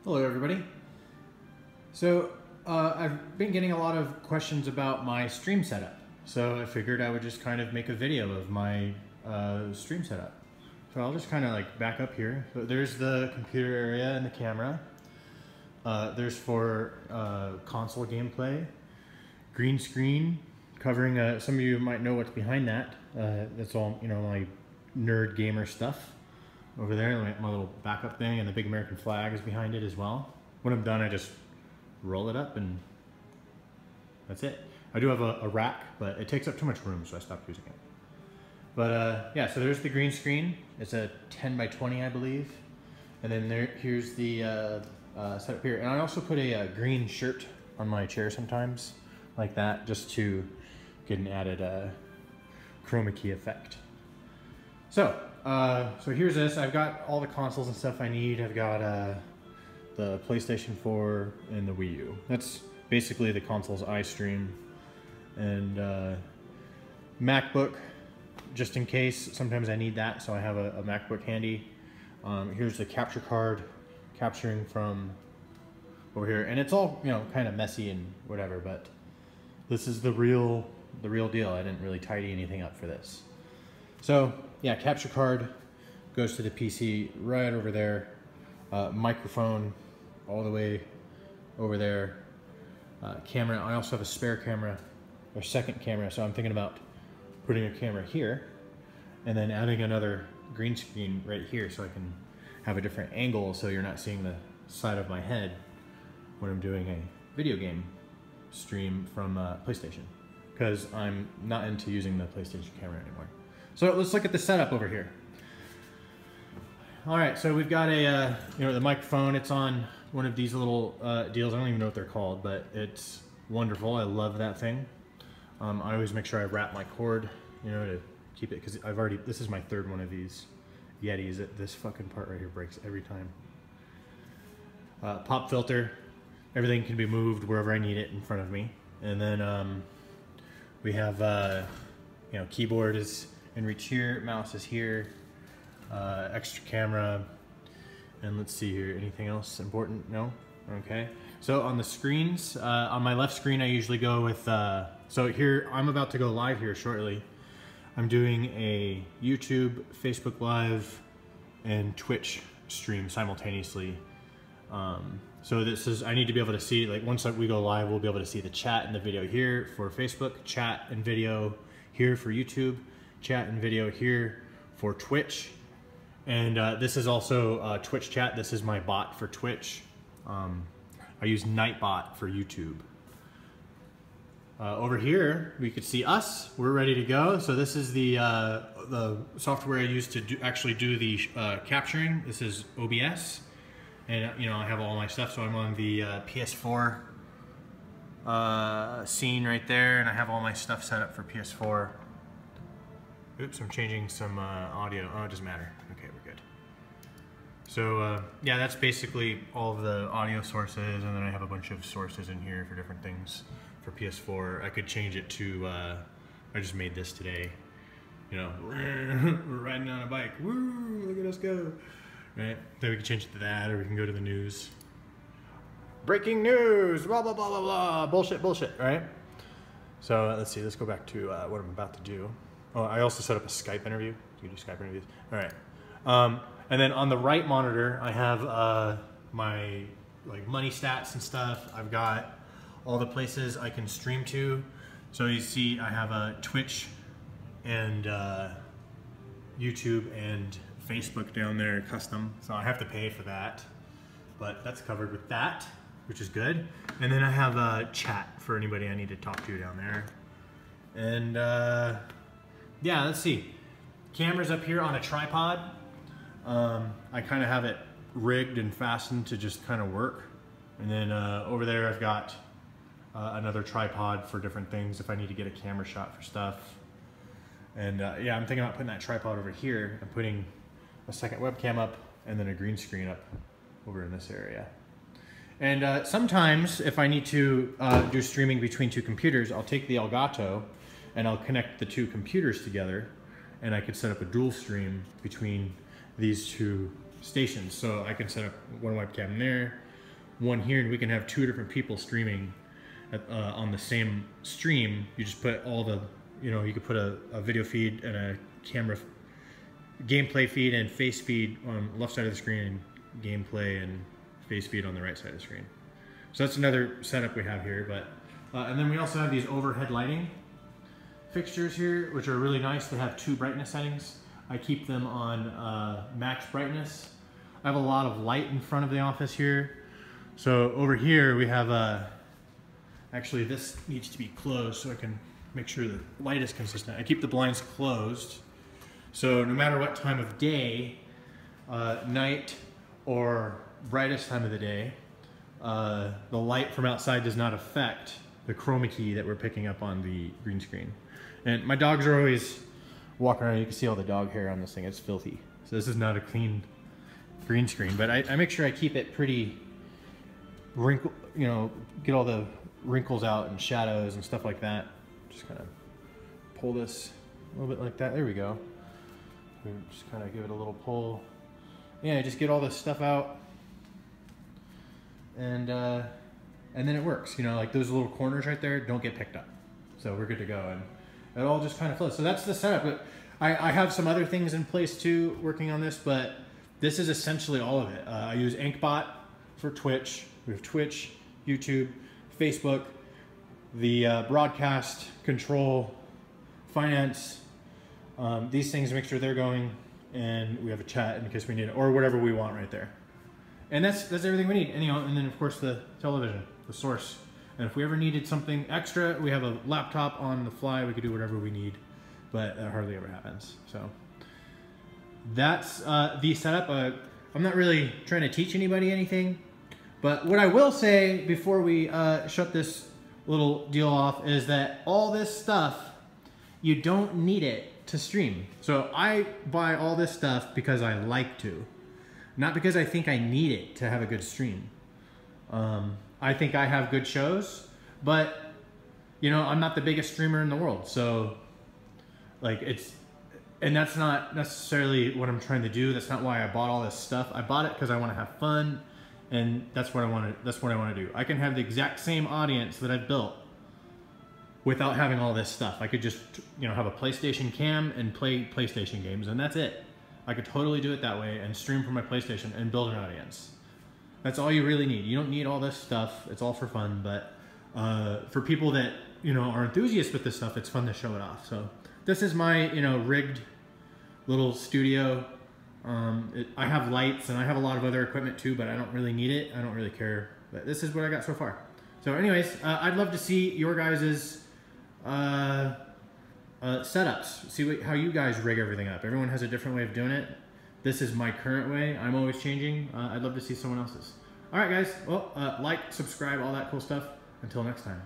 Hello everybody. So I've been getting a lot of questions about my stream setup. So I figured I would just kind of make a video of my stream setup. So I'll just kind of like back up here. So there's the computer area and the camera. There's for console gameplay, green screen covering, some of you might know what's behind that. That's all, you know, my nerd gamer stuff. Over there, my little backup thing, and the big American flag is behind it as well. When I'm done, I just roll it up and that's it. I do have a rack, but it takes up too much room, so I stopped using it. But yeah, so there's the green screen. It's a 10 by 20, I believe. And then here's the setup here. And I also put a green shirt on my chair sometimes, like that, just to get an added chroma key effect. So here's this. I've got all the consoles and stuff I need. I've got the PlayStation 4 and the Wii U. That's basically the consoles I stream. And MacBook, just in case. Sometimes I need that, so I have a MacBook handy. Here's the capture card, capturing from over here. And it's all, you know, kind of messy and whatever, but this is the real deal. I didn't really tidy anything up for this. So yeah, capture card goes to the PC right over there. Microphone all the way over there. Camera, I also have a spare camera, or second camera, so I'm thinking about putting a camera here and then adding another green screen right here so I can have a different angle so you're not seeing the side of my head when I'm doing a video game stream from PlayStation, because I'm not into using the PlayStation camera anymore. So let's look at the setup over here. All right, so we've got a, you know, the microphone. It's on one of these little deals. I don't even know what they're called, but it's wonderful. I love that thing. I always make sure I wrap my cord, you know, to keep it, because this is my third one of these Yetis. This fucking part right here breaks every time. Pop filter. Everything can be moved wherever I need it in front of me. And then we have, you know, keyboard is in reach here, mouse is here, extra camera, and let's see here, anything else important? No? Okay. So on the screens, on my left screen I usually go with, so here, I'm about to go live here shortly. I'm doing a YouTube, Facebook Live, and Twitch stream simultaneously. So this is, I need to be able to see, like once we go live, we'll be able to see the chat and the video here for Facebook, chat and video here for YouTube, chat and video here for Twitch. And this is also Twitch chat. This is my bot for Twitch. I use Nightbot for YouTube. Over here, we could see us. We're ready to go. So this is the software I use to actually do the capturing. This is OBS. And you know, I have all my stuff, so I'm on the PS4 scene right there, and I have all my stuff set up for PS4. Oops, I'm changing some audio. Oh, it doesn't matter. Okay, we're good. So yeah, that's basically all of the audio sources, and then I have a bunch of sources in here for different things for PS4. I could change it to, I just made this today. You know, we're riding on a bike. Woo, look at us go. Right, then we can change it to that, or we can go to the news. Breaking news, blah, blah, blah, blah, blah, bullshit, right? So let's see, let's go back to what I'm about to do. Oh, I also set up a Skype interview. You can do Skype interviews. All right. And then on the right monitor, I have my like money stats and stuff. I've got all the places I can stream to. So you see, I have a Twitch and YouTube and Facebook down there custom, so I have to pay for that, but that's covered with that, which is good. And then I have a chat for anybody I need to talk to down there. And yeah, let's see, camera's up here on a tripod. I kind of have it rigged and fastened to just kind of work. And then over there I've got another tripod for different things if I need to get a camera shot for stuff. And yeah, I'm thinking about putting that tripod over here and putting a second webcam up and then a green screen up over in this area. And sometimes if I need to do streaming between two computers, I'll take the Elgato and I'll connect the two computers together, and I could set up a dual stream between these two stations. So I can set up one webcam there, one here, and we can have 2 different people streaming on the same stream. You just put all the, you know, you could put a video feed and a camera gameplay feed and face feed on the left side of the screen, and gameplay and face feed on the right side of the screen. So that's another setup we have here. But and then we also have these overhead lighting fixtures here, which are really nice. They have 2 brightness settings. I keep them on max brightness. I have a lot of light in front of the office here. So over here we have actually this needs to be closed so I can make sure the light is consistent. I keep the blinds closed, so no matter what time of day, night or brightest time of the day, the light from outside does not affect the chroma key that we're picking up on the green screen. And my dogs are always walking around. You can see all the dog hair on this thing. It's filthy. So this is not a clean green screen, but I make sure I keep it pretty wrinkle, you know, get all the wrinkles out and shadows and stuff like that. Just kind of pull this a little bit like that. There we go. Just kind of give it a little pull. Yeah, just get all this stuff out, and then it works. You know, like those little corners right there don't get picked up, so we're good to go, and it all just kind of flows. So that's the setup. But I have some other things in place too, working on this, but this is essentially all of it. I use InkBot for Twitch. We have Twitch, YouTube, Facebook, the broadcast, control, finance, these things, make sure they're going, and we have a chat in case we need it, or whatever we want right there. And that's everything we need. And, you know, and then of course the television, the source. And if we ever needed something extra, we have a laptop on the fly. We could do whatever we need, but that hardly ever happens. So that's the setup. I'm not really trying to teach anybody anything, but what I will say before we shut this little deal off is that all this stuff, you don't need it to stream. So I buy all this stuff because I like to, not because I think I need it to have a good stream. I think I have good shows, but you know, I'm not the biggest streamer in the world. So like and that's not necessarily what I'm trying to do. That's not why I bought all this stuff. I bought it because I want to have fun, and that's what I want to do. I can have the exact same audience that I've built without having all this stuff. I could just, you know, have a PlayStation cam and play PlayStation games, and that's it. I could totally do it that way and stream from my PlayStation and build an audience. That's all you really need. You don't need all this stuff. It's all for fun, but for people that, you know, are enthusiasts with this stuff, it's fun to show it off. So this is my, you know, rigged little studio. I have lights and I have a lot of other equipment too, but I don't really need it. I don't really care. But this is what I got so far. So anyways, I'd love to see your guys's setups. See how you guys rig everything up. Everyone has a different way of doing it. This is my current way. I'm always changing. I'd love to see someone else's. All right, guys. Well, like, subscribe, all that cool stuff. Until next time.